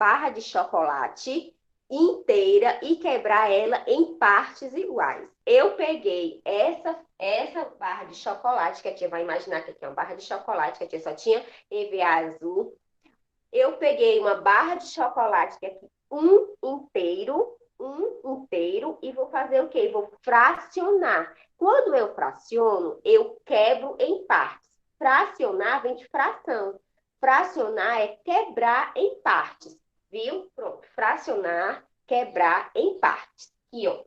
barra de chocolate inteira e quebrar ela em partes iguais. Eu peguei essa barra de chocolate, que a tia vai imaginar que aqui é uma barra de chocolate, que a tia só tinha EVA azul. Eu peguei uma barra de chocolate, que é aqui um inteiro, e vou fazer o quê? Vou fracionar. Quando eu fraciono, eu quebro em partes. Fracionar vem de fração. Fracionar é quebrar em partes, viu? Pronto. Fracionar, quebrar em partes. Aqui, ó.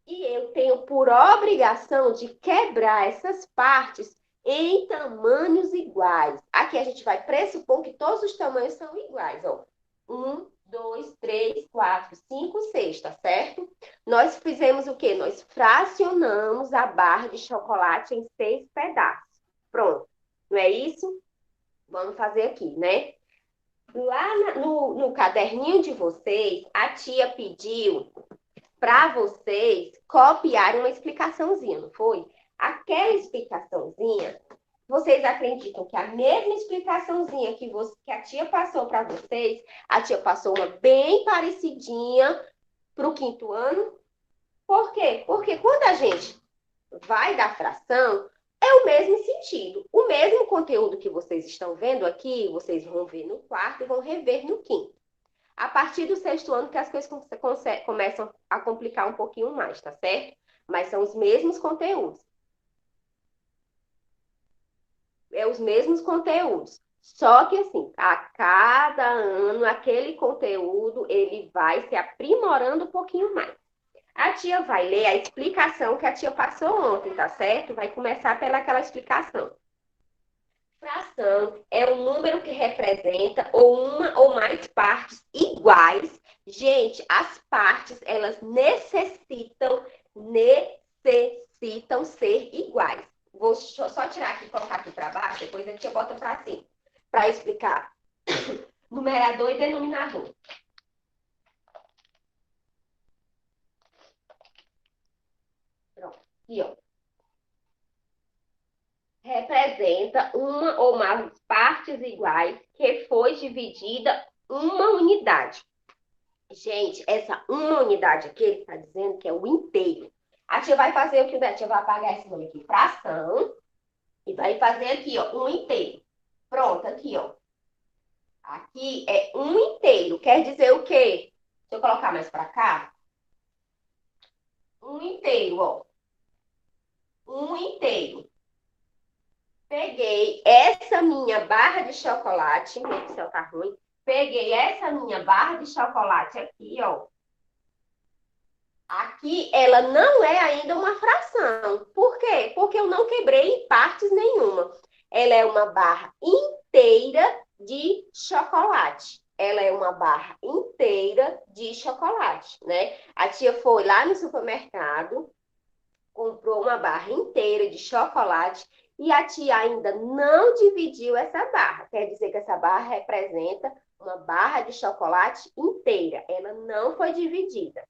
E eu tenho por obrigação de quebrar essas partes em tamanhos iguais. Aqui a gente vai pressupor que todos os tamanhos são iguais, ó. 1, 2, 3, 4, 5, 6, tá certo? Nós fizemos o quê? Nós fracionamos a barra de chocolate em 6 pedaços. Pronto. Não é isso? Vamos fazer aqui, né? Lá no caderninho de vocês, a tia pediu para vocês copiarem uma explicaçãozinha, não foi? Aquela explicaçãozinha, vocês acreditam que a mesma explicaçãozinha que a tia passou para vocês, a tia passou uma bem parecidinha para o quinto ano? Por quê? Porque quando a gente vai dar fração, é o mesmo sentido. O mesmo conteúdo que vocês estão vendo aqui, vocês vão ver no quarto e vão rever no quinto. A partir do sexto ano que as coisas começam a complicar um pouquinho mais, tá certo? Mas são os mesmos conteúdos. É os mesmos conteúdos. Só que assim, a cada ano aquele conteúdo ele vai se aprimorando um pouquinho mais. A tia vai ler a explicação que a tia passou ontem, tá certo? Vai começar pelaquela explicação. Fração é um número que representa ou uma ou mais partes iguais. Gente, as partes, elas necessitam ser iguais. Vou só tirar aqui e colocar aqui para baixo, depois a tia bota para cima, para explicar numerador e denominador. Pronto, aqui, ó. Representa uma ou mais partes iguais que foi dividida uma unidade. Gente, essa uma unidade aqui, ele está dizendo que é o inteiro. A tia vai fazer o que? A tia vai apagar esse nome aqui, fração, e vai fazer aqui, ó, um inteiro. Pronto, aqui, ó. Aqui é um inteiro. Quer dizer o quê? Deixa eu colocar mais para cá. Um inteiro, ó. Um inteiro. Peguei essa minha barra de chocolate, meu Excel tá ruim. Peguei essa minha barra de chocolate aqui, ó. Aqui ela não é ainda uma fração. Por quê? Porque eu não quebrei em partes nenhuma. Ela é uma barra inteira de chocolate. Ela é uma barra inteira de chocolate, né? A tia foi lá no supermercado, comprou uma barra inteira de chocolate e a tia ainda não dividiu essa barra. Quer dizer que essa barra representa uma barra de chocolate inteira. Ela não foi dividida.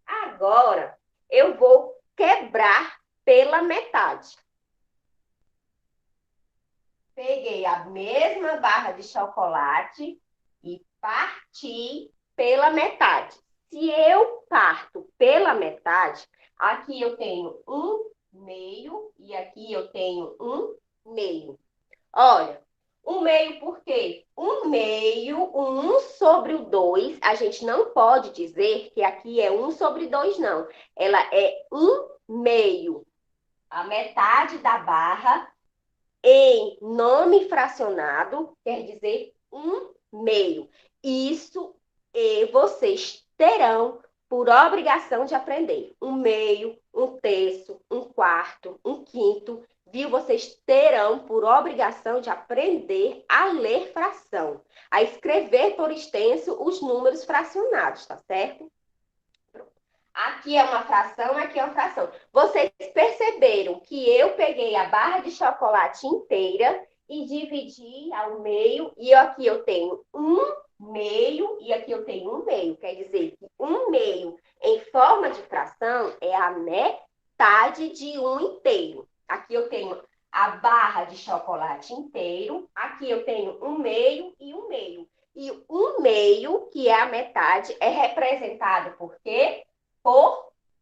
Agora, eu vou quebrar pela metade. Peguei a mesma barra de chocolate e parti pela metade. Se eu parto pela metade, aqui eu tenho um meio e aqui eu tenho um meio. Olha, um meio por quê? Um meio, o 1 sobre o 2, a gente não pode dizer que aqui é 1 sobre 2, não. Ela é um meio. A metade da barra em nome fracionado quer dizer um meio. Isso vocês terão por obrigação de aprender. Um meio, um terço, um quarto, um quinto, viu? Vocês terão por obrigação de aprender a ler fração, a escrever por extenso os números fracionados, tá certo? Aqui é uma fração, aqui é uma fração. Vocês perceberam que eu peguei a barra de chocolate inteira e dividi ao meio, e aqui eu tenho um meio e aqui eu tenho um meio. Quer dizer que um meio em forma de fração é a metade de um inteiro. Aqui eu tenho a barra de chocolate inteiro, aqui eu tenho um meio e um meio. E um meio, que é a metade, é representado por quê?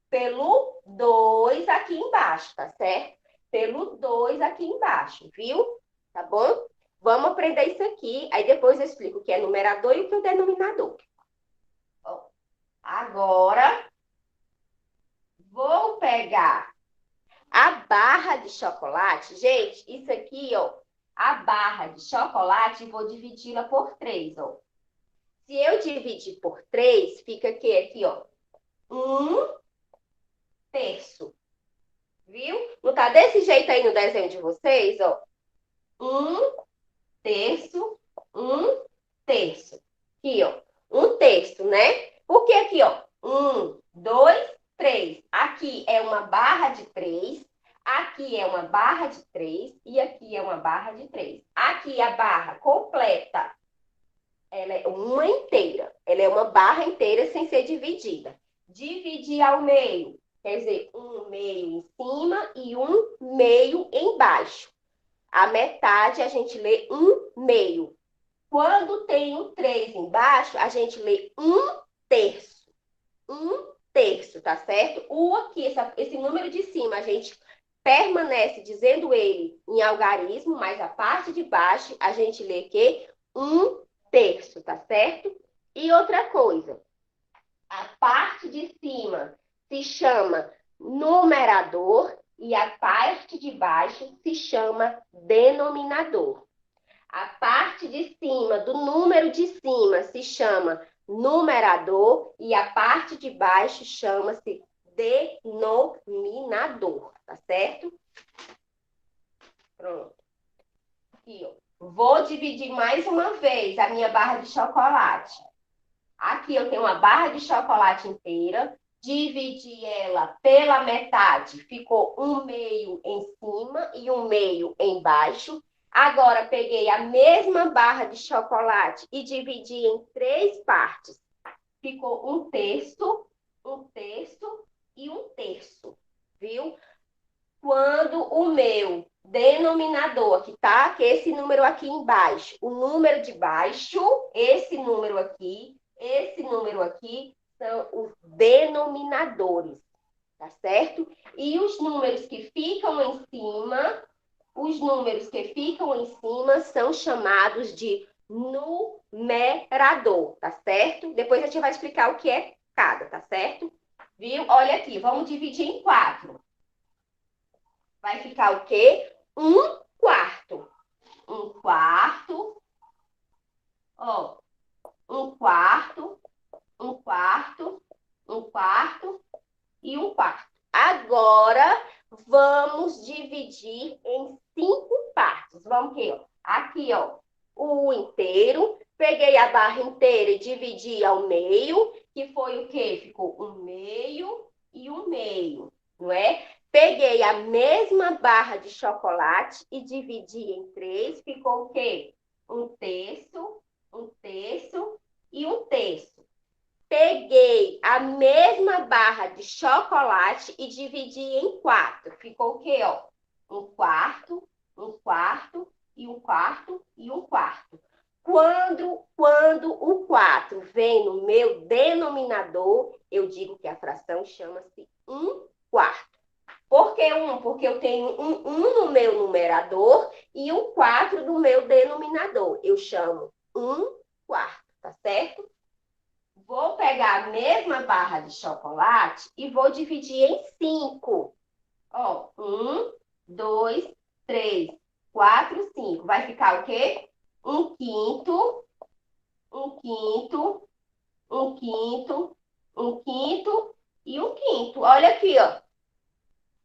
Pelo 2 aqui embaixo, tá certo? Pelo 2 aqui embaixo, viu? Tá bom? Vamos aprender isso aqui, aí depois eu explico o que é numerador e o que é denominador. Ó, agora, vou pegar a barra de chocolate. Gente, isso aqui, ó, a barra de chocolate, vou dividi-la por 3, ó. Se eu dividir por 3, fica aqui, ó, 1/3. Viu? Não tá desse jeito aí no desenho de vocês, ó? 1/3, 1/3. Aqui, ó. 1/3, né? Porque aqui, ó. 1, 2, 3. Aqui é uma barra de 3. Aqui é uma barra de 3. E aqui é uma barra de 3. Aqui a barra completa. Ela é uma inteira. Ela é uma barra inteira sem ser dividida. Dividir ao meio. Quer dizer, um meio em cima e um meio embaixo. A metade a gente lê um meio. Quando tem um 3 embaixo, a gente lê 1/3. 1/3, tá certo? O aqui, esse número de cima, a gente permanece dizendo ele em algarismo, mas a parte de baixo a gente lê que 1/3, tá certo? E outra coisa, a parte de cima se chama numerador e a parte de baixo se chama denominador. A parte de cima do número de cima se chama numerador e a parte de baixo chama-se denominador, tá certo? Pronto. Aqui, ó. Vou dividir mais uma vez a minha barra de chocolate. Aqui eu tenho uma barra de chocolate inteira, dividi ela pela metade, ficou um meio em cima e um meio embaixo. Agora peguei a mesma barra de chocolate e dividi em 3 partes. Ficou 1/3, 1/3 e 1/3, viu? Quando o meu denominador, que tá, que é esse número aqui embaixo, o número de baixo, esse número aqui são os denominadores, tá certo? E os números que ficam em cima, são chamados de numerador, tá certo? Depois a gente vai explicar o que é cada, tá certo? Viu? Olha aqui, vamos dividir em 4. Vai ficar o quê? 1/4. 1/4. Ó, 1/4, 1/4, 1/4 e 1/4. Agora, vamos dividir em 5 partes. Vamos aqui, ó. Aqui, ó, o inteiro. Peguei a barra inteira e dividi ao meio, que foi o quê? Ficou um meio e um meio, não é? Peguei a mesma barra de chocolate e dividi em 3, ficou o quê? 1/3, 1/3 e 1/3. Peguei a mesma barra de chocolate e dividi em 4. Ficou o quê, ó? 1/4, 1/4 e 1/4 e 1/4. Quando o 4 vem no meu denominador, eu digo que a fração chama-se 1/4. Por que 1? Porque eu tenho um no meu numerador e 1/4 no meu denominador. Eu chamo 1/4, tá certo? Vou pegar a mesma barra de chocolate e vou dividir em 5. Ó, 1, 2, 3, 4, 5. Vai ficar o quê? 1/5, 1/5, 1/5, 1/5 e 1/5. Olha aqui, ó.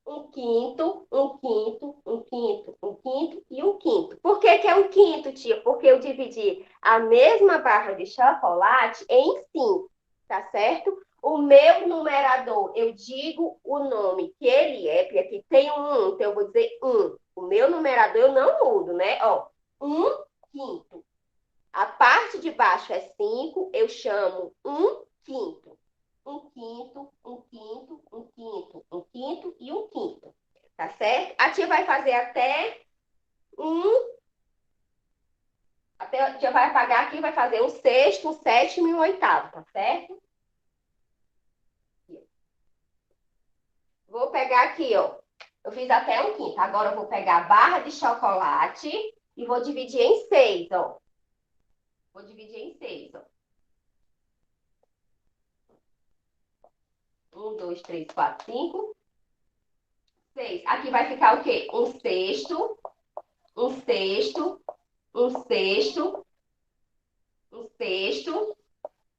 1/5, 1/5, 1/5, 1/5 e 1/5. Por que que é 1/5, tia? Porque eu dividi a mesma barra de chocolate em 5, tá certo? O meu numerador, eu digo o nome que ele é, porque aqui tem um, então eu vou dizer 1. O meu numerador eu não mudo, né? Ó, 1/5. A parte de baixo é 5, eu chamo 1/5. 1/5, 1/5, 1/5, 1/5 e 1/5. Tá certo? A tia vai fazer até um Até a gente vai apagar aqui, vai fazer um sexto, um sétimo e um oitavo, tá certo? Vou pegar aqui, ó. Eu fiz até um quinto. Agora eu vou pegar a barra de chocolate e vou dividir em 6, ó. Vou dividir em 6, ó. 1, 2, 3, 4, 5, 6. Aqui vai ficar o quê? Um sexto, um sexto, um sexto, um sexto,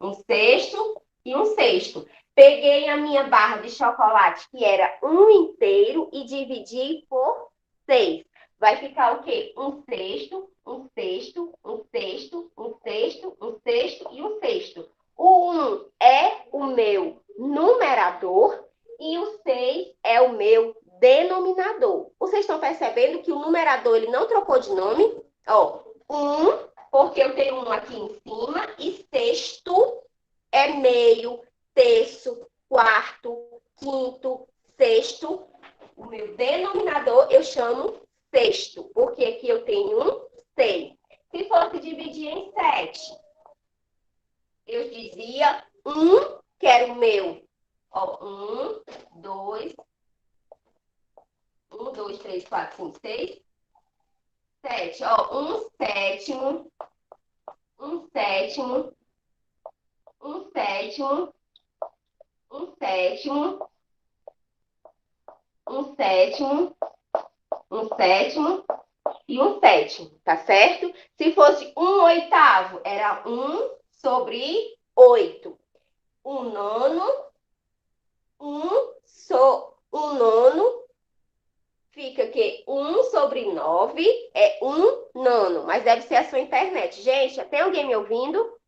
um sexto e um sexto. Peguei a minha barra de chocolate, que era um inteiro, e dividi por 6. Vai ficar o quê? Um sexto, um sexto, um sexto, um sexto, um sexto e um sexto. O 1 é o meu numerador e o 6 é o meu denominador. Vocês estão percebendo que o numerador ele não trocou de nome? Ó, 1, porque eu tenho um aqui em cima, e sexto é meio, terço, quarto, quinto, sexto. O meu denominador eu chamo sexto, porque aqui eu tenho um 6. Se fosse dividir em 7, eu dizia que era o meu. Ó, 2, 3, 4, 5, 6, 7. Ó, um sétimo, um sétimo, um sétimo, um sétimo, um sétimo, um sétimo e um sétimo, tá certo? Se fosse um oitavo, era 1/8. Um nono, um nono, fica que 1/9 é um nono, mas deve ser a sua internet. Gente, tem alguém me ouvindo?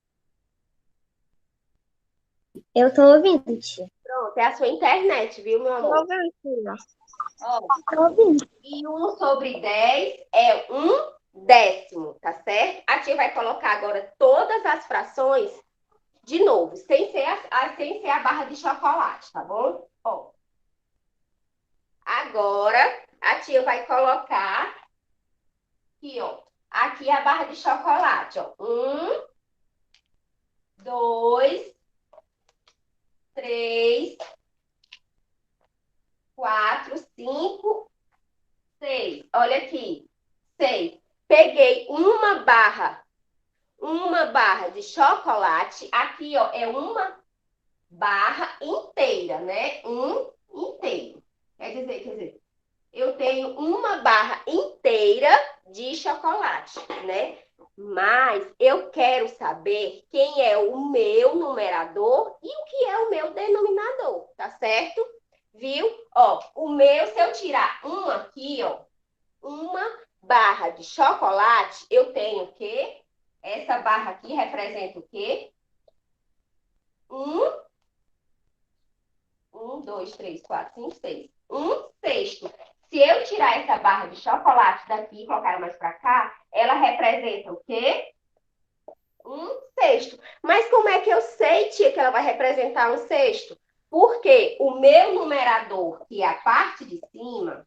Eu tô ouvindo, tia. Pronto, é a sua internet, viu, meu Tô amor? ouvindo, tia. Ó, Tô ouvindo. e 1/10 é um décimo, tá certo? A tia vai colocar agora todas as frações de novo, sem ser a barra de chocolate, tá bom? Ó, agora a tia vai colocar aqui, ó. Aqui é a barra de chocolate, ó. 2, 3, 4, 5, 6. Olha aqui. 6. Peguei uma barra de chocolate. Aqui, ó, é uma barra inteira, né? Inteiro. Quer dizer, eu tenho uma barra inteira de chocolate, né? Mas eu quero saber quem é o meu numerador e o que é o meu denominador, tá certo? Viu? Ó, o meu, se eu tirar um aqui, ó, uma barra de chocolate, eu tenho o quê? Essa barra aqui representa o quê? Um, 1, 2, 3, 4, 5, 6. Um sexto. Se eu tirar essa barra de chocolate daqui e colocar ela mais para cá, ela representa o quê? Um sexto. Mas como é que eu sei, tia, que ela vai representar um sexto? Porque o meu numerador, que é a parte de cima,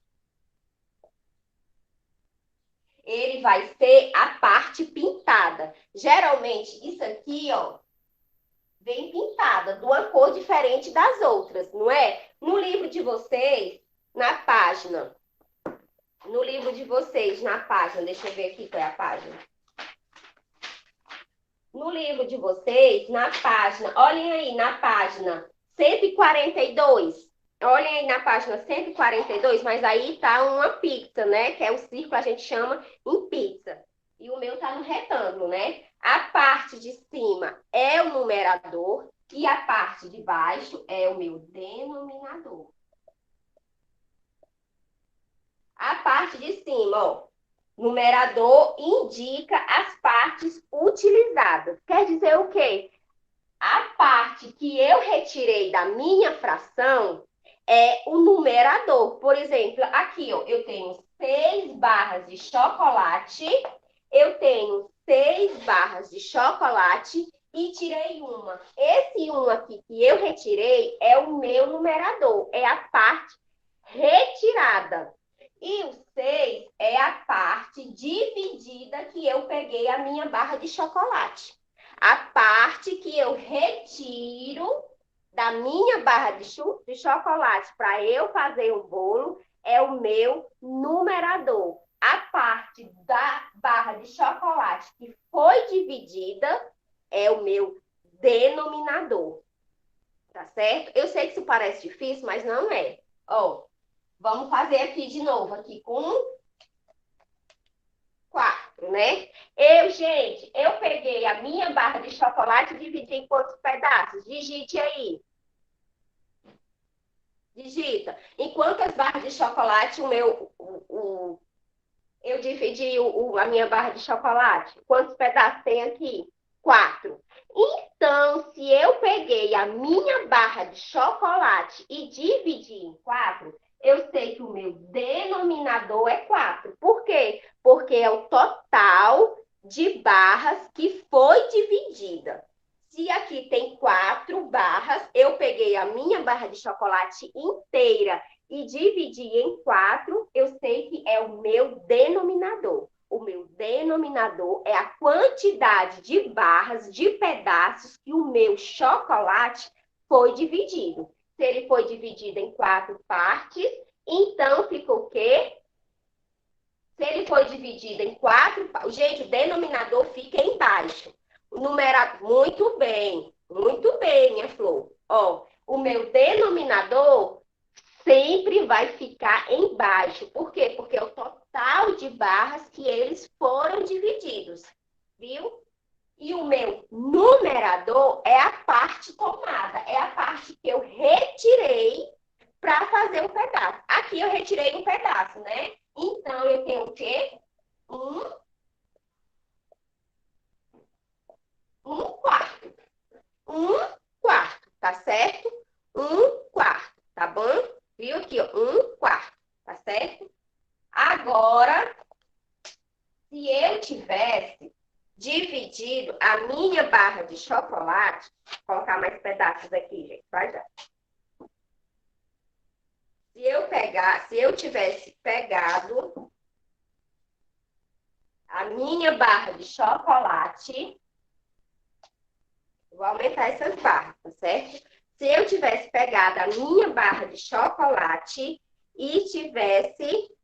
ele vai ser a parte pintada. Geralmente, isso aqui, ó, vem pintada de uma cor diferente das outras, não é? No livro de vocês, na página, no livro de vocês, na página, deixa eu ver aqui qual é a página. No livro de vocês, na página, olhem aí na página 142. Olhem aí na página 142, mas aí tá uma pizza, né? Que é o círculo, a gente chama em pizza. E o meu tá no retângulo, né? A parte de cima é o numerador e a parte de baixo é o meu denominador. A parte de cima, ó, numerador indica as partes utilizadas. Quer dizer o quê? A parte que eu retirei da minha fração é o numerador. Por exemplo, aqui, ó, eu tenho 6 barras de chocolate, eu tenho 6 barras de chocolate e tirei uma. Esse um aqui que eu retirei é o meu numerador, é a parte retirada. E o 6 é a parte dividida que eu peguei a minha barra de chocolate. A parte que eu retiro da minha barra de chocolate para eu fazer o bolo é o meu numerador. A parte da barra de chocolate que foi dividida é o meu denominador. Tá certo? Eu sei que isso parece difícil, mas não é. Ó, vamos fazer aqui de novo, aqui com 4, né? Gente, eu peguei a minha barra de chocolate e dividi em quantos pedaços? Digite aí. Digita. Em quantas barras de chocolate eu dividi a minha barra de chocolate? Quantos pedaços tem aqui? 4. Então, se eu peguei a minha barra de chocolate e dividi em 4, eu sei que o meu denominador é 4. Por quê? Porque é o total de barras que foi dividida. Se aqui tem 4 barras, eu peguei a minha barra de chocolate inteira e dividi em 4, eu sei que é o meu denominador. O meu denominador é a quantidade de barras, de pedaços que o meu chocolate foi dividido. Se ele foi dividido em 4 partes, então fica o quê? Se ele foi dividido em 4, gente, o denominador fica embaixo. O numerador, muito bem, minha flor. Ó, o meu denominador sempre vai ficar embaixo. Por quê? Porque é o total de barras que eles foram divididos, viu? E o meu numerador é a parte tomada, é a parte que eu retirei para fazer um pedaço. Aqui eu retirei um pedaço, né? Então, eu tenho o quê? Um, um quarto. Um quarto, tá certo? Um quarto, tá bom? Viu aqui, ó? Um quarto, tá certo? Agora, se eu tivesse dividido a minha barra de chocolate, vou colocar mais pedaços aqui, gente, vai já. Se eu tivesse pegado a minha barra de chocolate, vou aumentar essas barras, tá certo? Se eu tivesse pegado a minha barra de chocolate e tivesse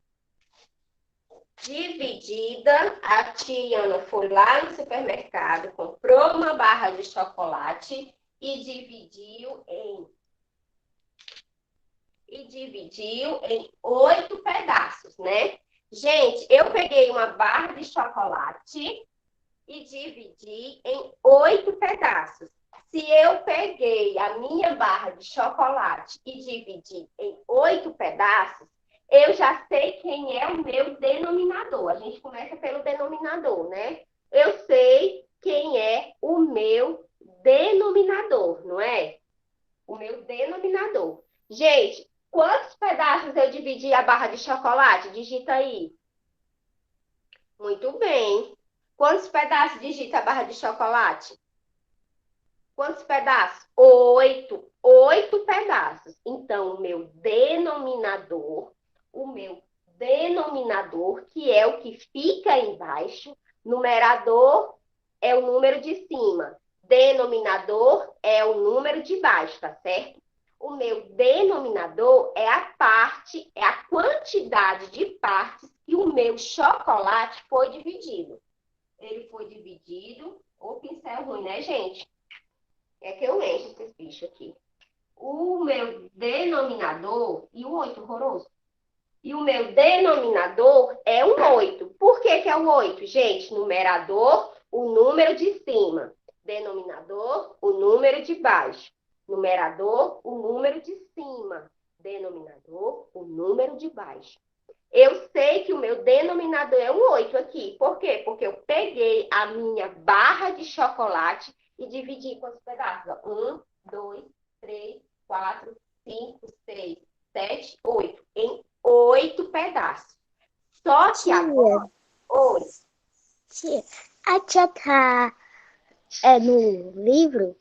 dividida, a Tiana foi lá no supermercado, comprou uma barra de chocolate e dividiu em 8 pedaços, né? Gente, eu peguei uma barra de chocolate e dividi em 8 pedaços. Se eu peguei a minha barra de chocolate e dividi em 8 pedaços, eu já sei quem é o meu denominador. A gente começa pelo denominador, né? Eu sei quem é o meu denominador, não é? O meu denominador. Gente, quantos pedaços eu dividi a barra de chocolate? Digita aí. Muito bem. Quantos pedaços digita a barra de chocolate? Quantos pedaços? 8. 8 pedaços. Então, o meu denominador, que é o que fica embaixo, numerador é o número de cima, denominador é o número de baixo, tá certo? O meu denominador é a parte, é a quantidade de partes que o meu chocolate foi dividido. Ele foi dividido. O pincel ruim, né, gente? É que eu encho esses bichos aqui. O meu denominador. E o 8, horroroso. E o meu denominador é um 8. Por que que é o 8, gente? Numerador, o número de cima. Denominador, o número de baixo. Numerador, o número de cima. Denominador, o número de baixo. Eu sei que o meu denominador é um 8 aqui. Por quê? Porque eu peguei a minha barra de chocolate e dividi em quantos pedaços? 1, 2, 3, 4, 5, 6, 7, 8. Em 8 pedaços. Só que agora... Tia, Oi. tia, a tia tá no livro?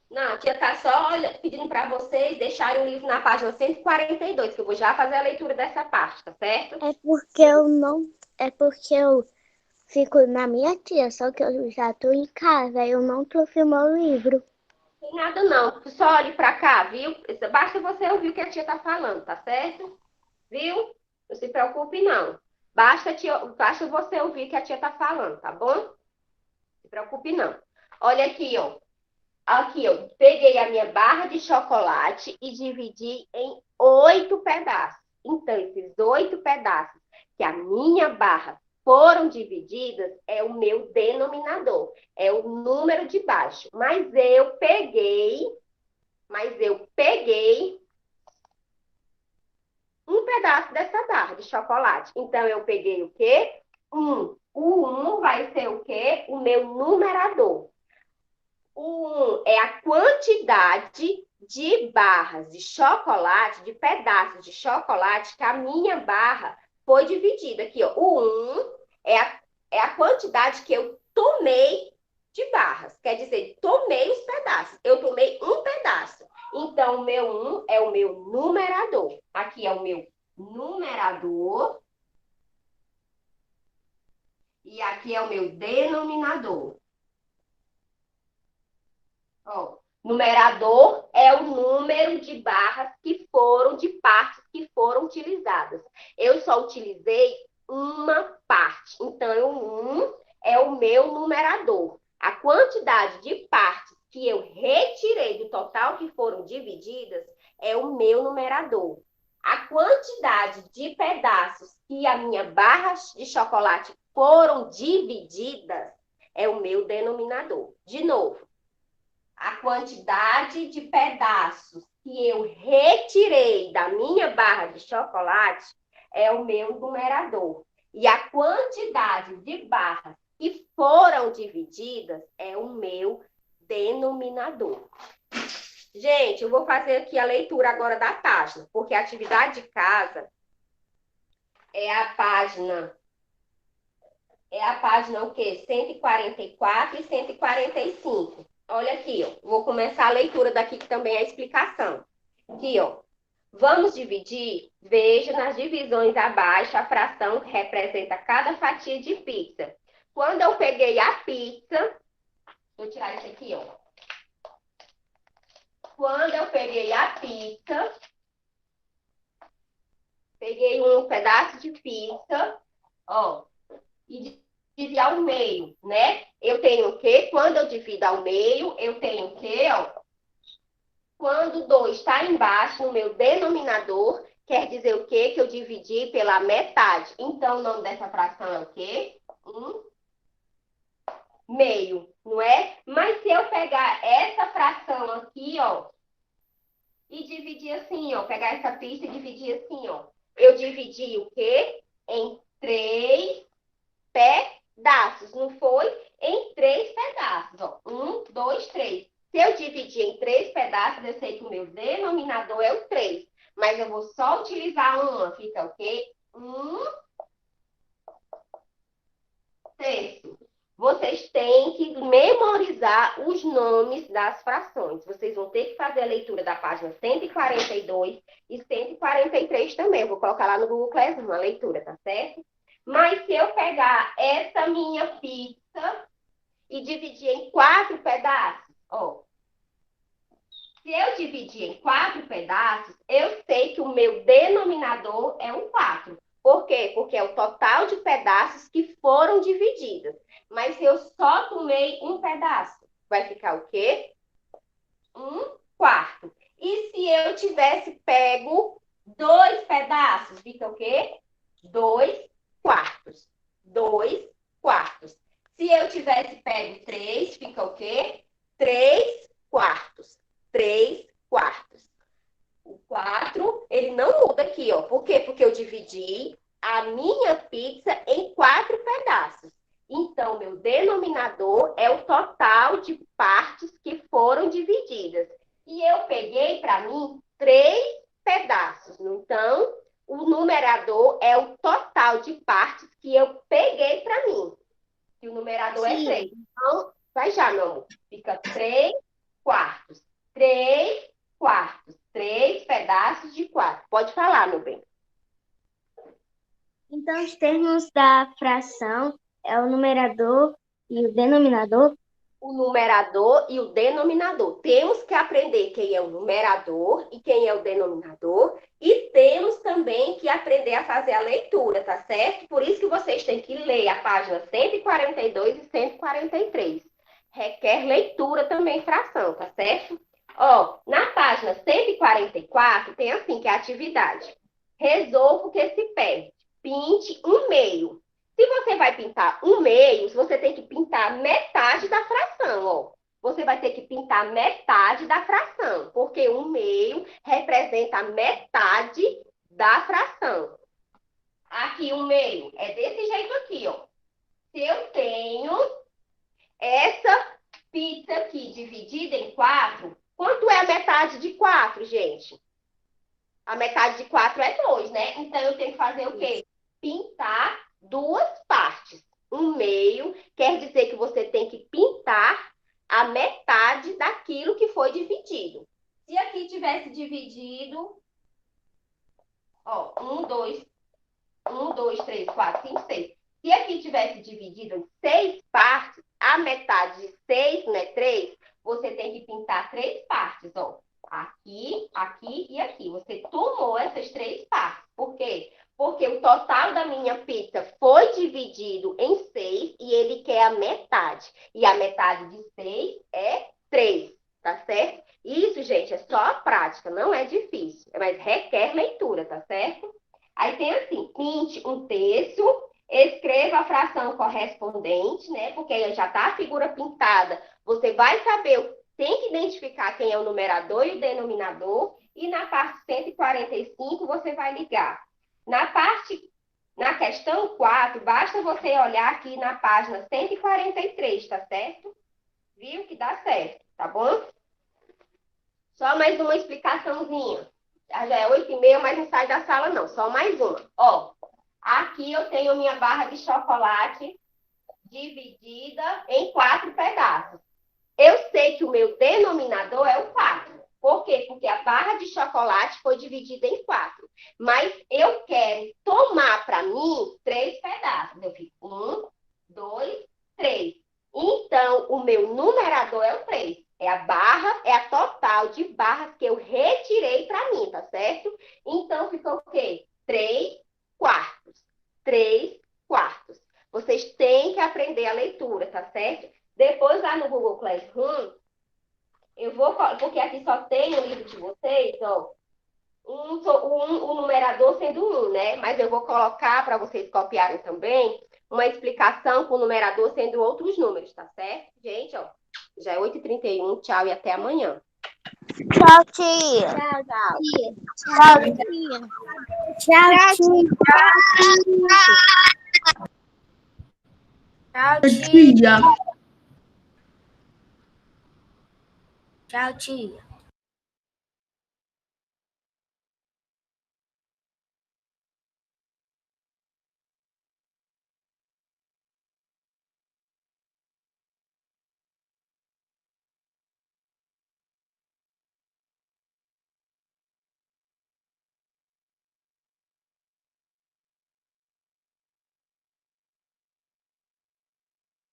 Não, a tia tá só pedindo para vocês deixarem o livro na página 142, que eu vou já fazer a leitura dessa parte, tá certo? É porque eu não. É porque eu fico na minha tia, só que eu já tô em casa, eu não trouxe meu livro. Tem nada não, só olhe para cá, viu? Basta você ouvir o que a tia tá falando, tá certo? Viu? Não se preocupe, não. Basta você ouvir o que a tia tá falando, tá bom? Não se preocupe, não. Olha aqui, ó. Aqui, eu peguei a minha barra de chocolate e dividi em 8 pedaços. Então, esses 8 pedaços que a minha barra foram divididas é o meu denominador, é o número de baixo. Mas eu peguei um pedaço dessa barra de chocolate. Então, eu peguei o quê? O 1 vai ser o quê? O meu numerador. O 1 é a quantidade de barras de chocolate, de pedaços de chocolate que a minha barra foi dividida. Aqui, ó. O 1 é a quantidade que eu tomei de barras. Quer dizer, tomei os pedaços. Eu tomei um pedaço. Então, o meu 1 é o meu numerador. Aqui é o meu numerador. E aqui é o meu denominador. Ó, numerador é o número de barras de partes que foram utilizadas. Eu só utilizei uma parte. Então, o 1 é o meu numerador. A quantidade de partes que eu retirei do total que foram divididas é o meu numerador. A quantidade de pedaços que a minha barra de chocolate foram divididas é o meu denominador. De novo, a quantidade de pedaços que eu retirei da minha barra de chocolate é o meu numerador. E a quantidade de barras que foram divididas é o meu denominador. Gente, eu vou fazer aqui a leitura agora da página, porque a atividade de casa é a página o quê? 144 e 145. Olha aqui, ó. Vou começar a leitura daqui, que também é a explicação. Aqui, ó. Vamos dividir? Veja nas divisões abaixo a fração que representa cada fatia de pizza. Quando eu peguei a pizza, vou tirar isso aqui, ó. Quando eu peguei a pizza, peguei um pedaço de pizza, ó, e dividi ao meio, né? Eu tenho o quê? Quando eu divido ao meio, eu tenho o quê, ó? Quando 2 está embaixo no meu denominador, quer dizer o quê? Que eu dividi pela metade. Então, o nome dessa fração é o quê? 1/2, não é? Mas se eu pegar essa fração aqui, ó, e dividir assim, ó, pegar essa pista e dividir assim, ó, eu dividi o quê? Em 3 pedaços, não foi? Em 3 pedaços, ó. 1, 2, 3. Se eu dividir em 3 pedaços, eu sei que o meu denominador é o 3. Mas eu vou só utilizar uma. Fica o quê? 1/3. Vocês têm que memorizar os nomes das frações. Vocês vão ter que fazer a leitura da página 142 e 143 também. Eu vou colocar lá no Google Classroom a leitura, tá certo? Mas se eu pegar essa minha pizza e dividir em 4 pedaços, ó. Se eu dividir em 4 pedaços, eu sei que o meu denominador é um 4. Por quê? Porque é o total de pedaços que foram divididos. Mas se eu só tomei um pedaço, vai ficar o quê? 1/4. E se eu tivesse pego 2 pedaços, fica o quê? 2/4. 2/4. Se eu tivesse pego 3, fica o quê? 3/4. 3/4. O 4, ele não muda aqui, ó. Por quê? Porque eu dividi a minha pizza em 4 pedaços. Então, meu denominador é o total de partes que foram divididas. E eu peguei para mim 3 pedaços. Então, o numerador é o total de partes que eu peguei para mim. E o numerador é 3. Então, vai já, meu amor. Fica 3/4. quartos. 3 quartos. 3 pedaços de 4. Pode falar, meu bem. Então, os termos da fração é o numerador e o denominador? O numerador e o denominador. Temos que aprender quem é o numerador e quem é o denominador. E temos também que aprender a fazer a leitura, tá certo? Por isso que vocês têm que ler a página 142 e 143. Requer leitura também, fração, tá certo? Ó, na página 144 tem assim, que é a atividade. Resolva o que se perde. Pinte um meio. Se você vai pintar um meio, você tem que pintar metade da fração, ó. Você vai ter que pintar metade da fração, porque um meio representa metade da fração. Aqui, um meio é desse jeito aqui, ó. Se eu tenho essa pizza aqui dividida em 4, quanto é a metade de 4, gente? A metade de 4 é 2, né? Então, eu tenho que fazer o quê? Pintar 2 partes. Um meio quer dizer que você tem que pintar a metade daquilo que foi dividido. Se aqui tivesse dividido, ó, 1, 2, 3, 4, 5, 6. Se aqui tivesse dividido em 6 partes, a metade de 6, né, 3, você tem que pintar 3 partes, ó. Aqui, aqui e aqui. Você tomou essas 3 partes. Por quê? Porque o total da minha pizza foi dividido em 6 e ele quer a metade. E a metade de 6 é 3, tá certo? Isso, gente, é só a prática, não é difícil, mas requer leitura, tá certo? Aí tem assim, pinte um terço, escreva a fração correspondente, né? Porque aí já tá a figura pintada. Você vai saber, tem que identificar quem é o numerador e o denominador. E na parte 145 você vai ligar. Na questão 4, basta você olhar aqui na página 143, tá certo? Viu que dá certo, tá bom? Só mais uma explicaçãozinha. Já é 8h30, mas não sai da sala não. Só mais uma. Ó, aqui eu tenho minha barra de chocolate dividida em 4 pedaços. Eu sei que o meu denominador é o 4. Por quê? Porque a barra de chocolate foi dividida em 4. Mas eu quero tomar para mim 3 pedaços. Eu fico 1, 2, 3. Então, o meu numerador é o 3. É a barra, é a total de barras que eu retirei para mim, tá certo? Então, ficou o quê? 3 quartos. 3 quartos. Vocês têm que aprender a leitura, tá certo? Depois, lá no Google Classroom, eu vou, porque aqui só tem o livro de vocês, ó, o numerador sendo 1, né? Mas eu vou colocar para vocês copiarem também uma explicação com o numerador sendo outros números, tá certo? Gente, ó, já é 8h31, tchau e até amanhã. Tchau, tia. Tchau, tchau. Tchau, tia. Tchau, tia. Tchau, tia. Tchau, tia.